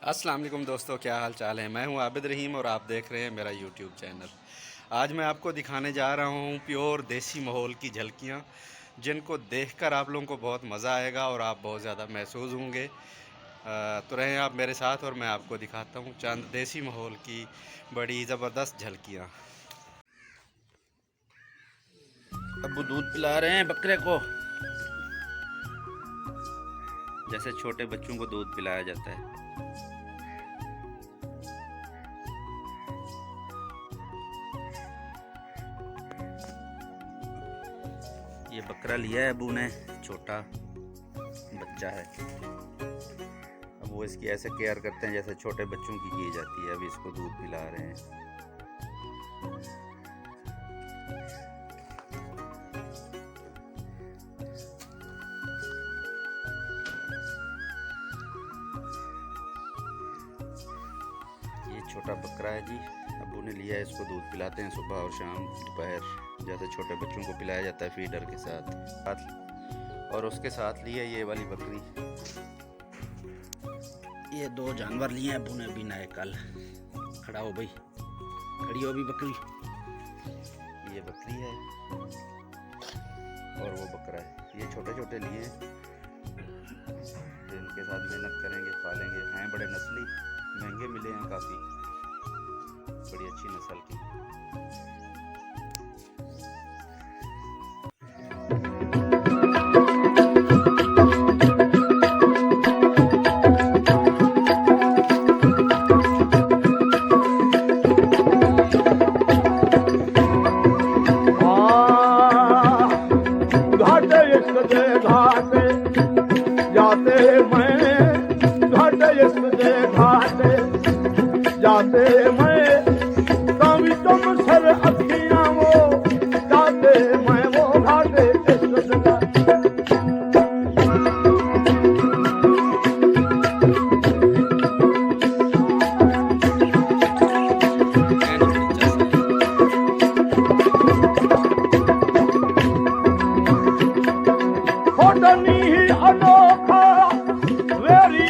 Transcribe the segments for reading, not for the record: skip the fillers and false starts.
अस्सलाम वालेकुम दोस्तों, क्या हाल चाल है। मैं हूं आबिद रहीम और आप देख रहे हैं मेरा यूट्यूब चैनल। आज मैं आपको दिखाने जा रहा हूं प्योर देसी माहौल की झलकियां, जिनको देखकर आप लोगों को बहुत मज़ा आएगा और आप बहुत ज़्यादा महसूस होंगे। तो रहें आप मेरे साथ और मैं आपको दिखाता हूं चंद देसी माहौल की बड़ी ज़बरदस्त झलकियां। अब्बू दूध पिला रहे हैं बकरे को, जैसे छोटे बच्चों को दूध पिलाया जाता है। ये बकरा लिया है अब्बू ने, छोटा बच्चा है। अब वो इसकी ऐसे केयर करते हैं जैसे छोटे बच्चों की जाती है। अभी इसको दूध पिला रहे हैं। ये छोटा बकरा है जी, अब्बू ने लिया है। इसको दूध पिलाते हैं सुबह और शाम, दोपहर, जैसे छोटे बच्चों को पिलाया जाता है फीडर के साथ। और उसके साथ ली है ये वाली बकरी। ये दो जानवर लिए हैं अब्बू ने अभी नए कल। खड़ा हो भाई, खड़ी हो भी बकरी। ये बकरी है और वो बकरा है। ये छोटे छोटे लिए हैं, इनके साथ मेहनत करेंगे, पालेंगे। हैं बड़े नस्ली, महंगे मिले हैं काफ़ी, बड़ी अच्छी नस्ल की। जाते मैं कभी तुम सर अखियां वो जाते मैं वो घाटे होटनी ही अनोखा वेरी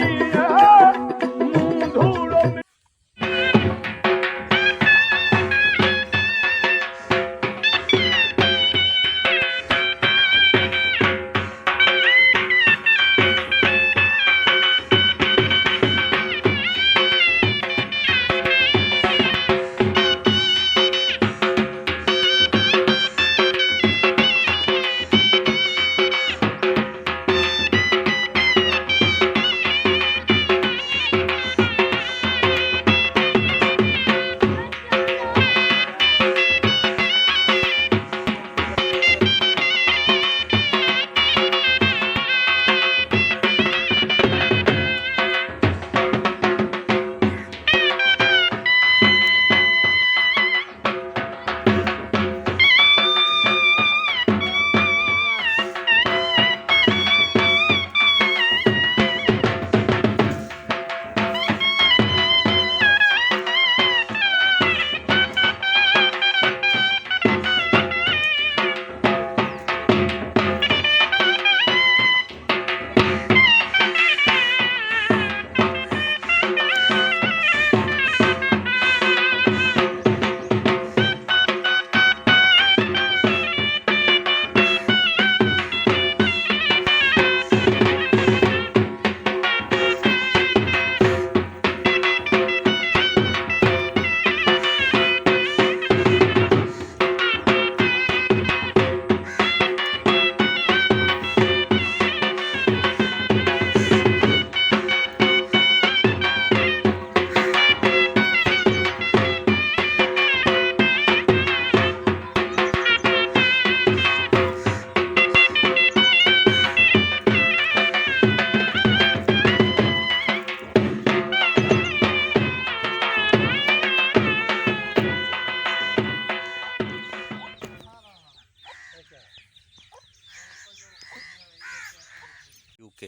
यूके।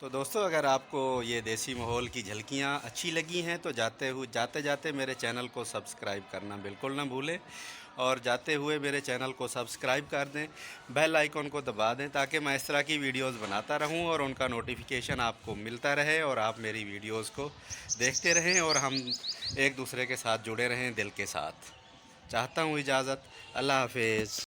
तो दोस्तों, अगर आपको ये देसी माहौल की झलकियाँ अच्छी लगी हैं तो जाते जाते मेरे चैनल को सब्सक्राइब करना बिल्कुल ना भूलें और जाते हुए मेरे चैनल को सब्सक्राइब कर दें, बेल आइकन को दबा दें ताकि मैं इस तरह की वीडियोस बनाता रहूं और उनका नोटिफिकेशन आपको मिलता रहे और आप मेरी वीडियोस को देखते रहें और हम एक दूसरे के साथ जुड़े रहें दिल के साथ। चाहता हूं इजाज़त। अल्लाह हाफिज़।